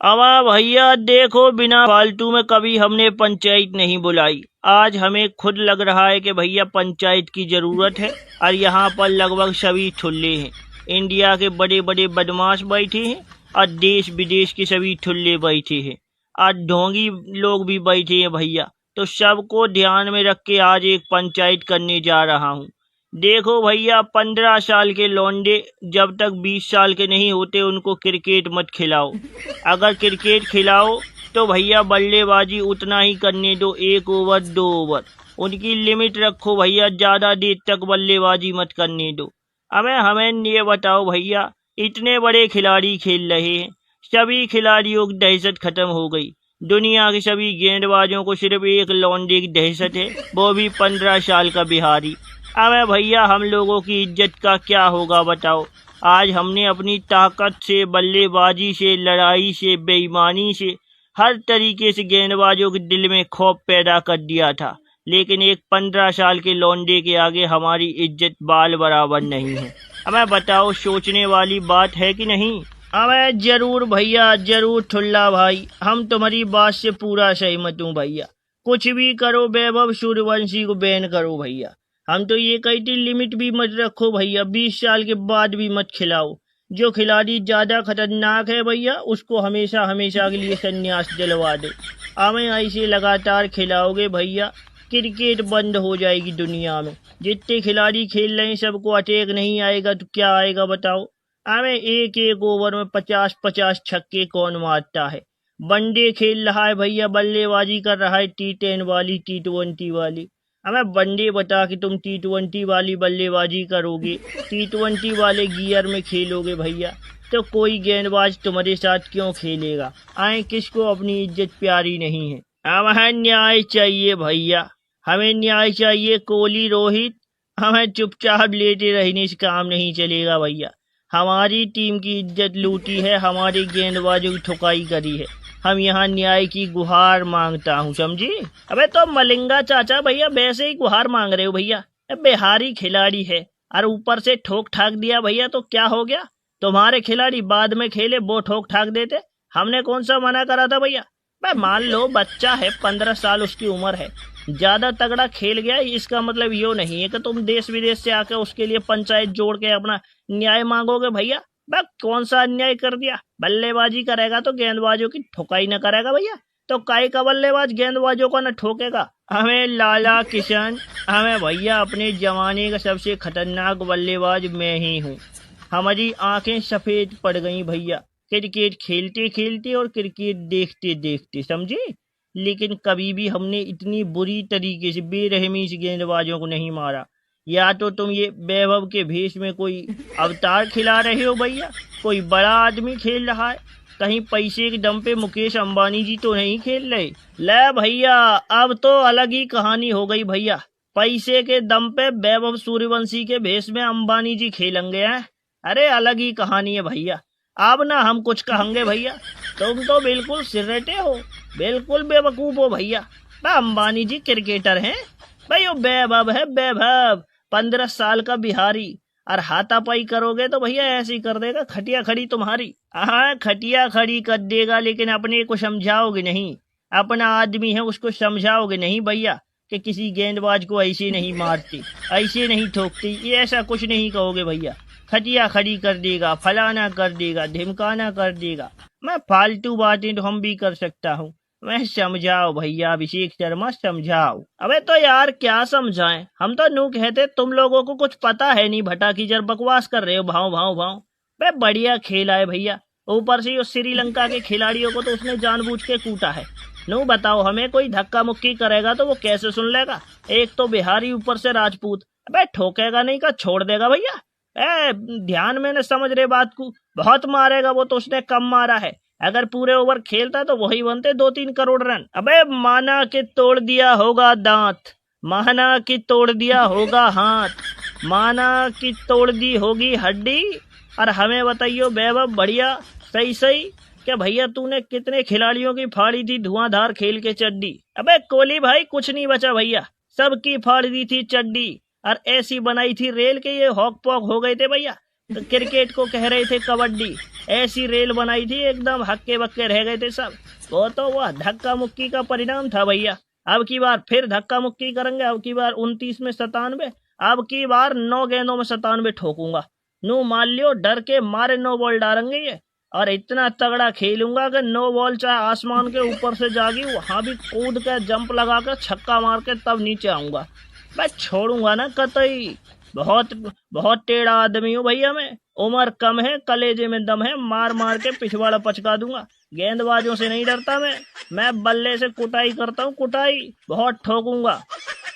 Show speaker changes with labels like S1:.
S1: अब भैया देखो, बिना फालतू में कभी हमने पंचायत नहीं बुलाई। आज हमें खुद लग रहा है कि भैया पंचायत की जरूरत है। और यहाँ पर लगभग सभी ठुल्ले हैं। इंडिया के बड़े बड़े बदमाश बैठे हैं और देश विदेश के सभी ठुल्ले बैठे हैं और ढोंगी लोग भी बैठे हैं भैया। तो सबको ध्यान में रख के आज एक पंचायत करने जा रहा हूँ। देखो भैया, 15 साल के लौंडे जब तक 20 साल के नहीं होते उनको क्रिकेट मत खिलाओ। अगर क्रिकेट खिलाओ तो भैया बल्लेबाजी उतना ही करने दो, 1 ओवर 2 ओवर। उनकी लिमिट रखो भैया, ज्यादा देर तक बल्लेबाजी मत करने दो। हमें ये बताओ भैया, इतने बड़े खिलाड़ी खेल रहे हैं, सभी खिलाड़ियों की दहशत खत्म हो गई। दुनिया के सभी गेंदबाजों को सिर्फ एक लौंडे की दहशत है, वो भी 15 साल का बिहारी। भैया, हम लोगों की इज्जत का क्या होगा बताओ। आज हमने अपनी ताकत से, बल्लेबाजी से, लड़ाई से, बेईमानी से, हर तरीके से गेंदबाजों के दिल में खौफ पैदा कर दिया था। लेकिन एक 15 साल के लौंडे के आगे हमारी इज्जत बाल बराबर नहीं है। बताओ, सोचने वाली बात है कि नहीं? जरूर भैया, जरूर ठुल्ला भाई, हम तुम्हारी बात से पूरा सहमत हूँ भैया। कुछ भी करो, वैभव सूर्यवंशी को बैन करो भैया। हम तो ये कहते लिमिट भी मत रखो भैया, 20 साल के बाद भी मत खिलाओ। जो खिलाड़ी ज्यादा खतरनाक है भैया, उसको हमेशा हमेशा के लिए संन्यास दिलवा दो। ऐसे लगातार खिलाओगे भैया, क्रिकेट बंद हो जाएगी दुनिया में। जितने खिलाड़ी खेल रहे हैं सबको अटैक नहीं आएगा तो क्या आएगा बताओ। एक एक ओवर में 50-50 छक्के कौन मारता है? वनडे खेल रहा है भैया, बल्लेबाजी कर रहा है T10 वाली, T20 वाली। वनडे बता कि तुम T20 वाली बल्लेबाजी करोगे, T20 वाले गियर में खेलोगे भैया, तो कोई गेंदबाज तुम्हारे साथ क्यों खेलेगा? किसको अपनी इज्जत प्यारी नहीं है? हमें न्याय चाहिए भैया, हमें न्याय चाहिए। कोहली, रोहित, हमें चुपचाप लेटे रहने से काम नहीं चलेगा भैया। हमारी टीम की इज्जत लूटी है, हमारे गेंदबाजों की ठुकाई करी है। हम यहाँ न्याय की गुहार मांगता हूँ, समझी? तो मलिंगा चाचा भैया वैसे ही गुहार मांग रहे हो भैया। बिहारी खिलाड़ी है और ऊपर से ठोक ठाक दिया भैया, तो क्या हो गया? तुम्हारे खिलाड़ी बाद में खेले, वो ठोक ठाक देते, हमने कौन सा मना करा था भैया? मान लो बच्चा है, 15 साल उसकी उम्र है, ज्यादा तगड़ा खेल गया, इसका मतलब यो नहीं है कि तुम देश विदेश से आकर उसके लिए पंचायत जोड़ के अपना न्याय मांगोगे भैया। कौन सा अन्याय कर दिया? बल्लेबाजी करेगा तो गेंदबाजों की ठुकाई न करेगा भैया, तो काई का बल्लेबाज गेंदबाजों को न ठोकेगा? लाला किशन, भैया अपने जमाने का सबसे खतरनाक बल्लेबाज मैं ही हूँ। हमारी आंखें सफेद पड़ गई भैया, क्रिकेट खेलते खेलते और क्रिकेट देखते देखते, समझे? लेकिन कभी भी हमने इतनी बुरी तरीके से, बेरहमी से गेंदबाजों को नहीं मारा। या तो तुम ये वैभव के भेष में कोई अवतार खिला रहे हो भैया, कोई बड़ा आदमी खेल रहा है, कहीं पैसे के दम पे मुकेश अंबानी जी तो नहीं खेल रहे। ले भैया, अब तो अलग ही कहानी हो गई भैया। पैसे के दम पे वैभव सूर्यवंशी के भेष में अंबानी जी खेलेंगे हैं? अरे अलग ही कहानी है भैया। अब ना हम कुछ कहेंगे भैया, तुम तो बिल्कुल सिरटे हो, बिल्कुल बेवकूफ हो भैया। अंबानी जी क्रिकेटर हैं भाई, वो वैभव है, वैभव 15 साल का बिहारी। और हाथापाई करोगे तो भैया ऐसे ही कर देगा, खटिया खड़ी तुम्हारी। हाँ, खटिया खड़ी कर देगा, लेकिन अपने को समझाओगे नहीं। अपना आदमी है, उसको समझाओगे नहीं भैया कि किसी गेंदबाज को ऐसे नहीं मारती, ऐसे नहीं ठोकती, ये ऐसा कुछ नहीं कहोगे भैया। खटिया खड़ी कर देगा, फलाना कर देगा, ढिमकाना कर देगा। मैं फालतू बातें तो हम भी कर सकता हूँ। मैं समझाओ भैया, अभिषेक शर्मा समझाओ। तो यार क्या समझाएं, हम तो नू कहते तुम लोगों को कुछ पता है नहीं, भटा की जर बकवास कर रहे हो, भाव भाव भाव। बढ़िया खेला है भैया, ऊपर से उस श्रीलंका के खिलाड़ियों को तो उसने जानबूझ के कूटा है। नू बताओ, हमें कोई धक्का मुक्की करेगा तो वो कैसे सुन लेगा? एक तो बिहारी, ऊपर से राजपूत। ठोकेगा नहीं का छोड़ देगा भैया। ध्यान में न समझ रहे बात को, बहुत मारेगा वो तो, उसने कम मारा है। अगर पूरे ओवर खेलता तो वही बनते 2-3 करोड़ रन। माना कि तोड़ दिया होगा दांत, माना कि तोड़ दिया होगा हाथ, माना कि तोड़ दी होगी हड्डी, और हमें बताइयो वैभव बढ़िया सही सही क्या भैया, तूने कितने खिलाड़ियों की फाड़ी थी धुआंधार खेल के चड्डी? कोहली भाई कुछ नहीं बचा भैया, सबकी फाड़ दी थी चड्डी और ऐसी बनाई थी रेल के ये हॉक पॉक हो गए थे भैया। तो क्रिकेट को कह रहे थे कबड्डी। ऐसी रेल बनाई थी एकदम हक्के बक्के रह गए थे सब। वो तो वह धक्का मुक्की का परिणाम था भैया। अब की बार फिर धक्का मुक्की करेंगे। अब की बार 29 में 97। अब की बार 9 गेंदों में 97 ठोकूंगा। नू मान लियो डर के मारे 9 बॉल डालेंगे ये। और इतना तगड़ा खेलूंगा कि 9 बॉल चाहे आसमान के ऊपर से जागी वहां भी कूद के जंप लगा कर छक्का मार के तब नीचे आऊंगा। मैं छोड़ूंगा ना कतई। बहुत बहुत टेढ़ा आदमी हूँ भैया मैं। उम्र कम है, कलेजे में दम है, मार मार के पिछवाड़ा पचका दूंगा। गेंदबाजों से नहीं डरता मैं बल्ले से कुटाई करता हूँ, कुटाई बहुत ठोकूंगा।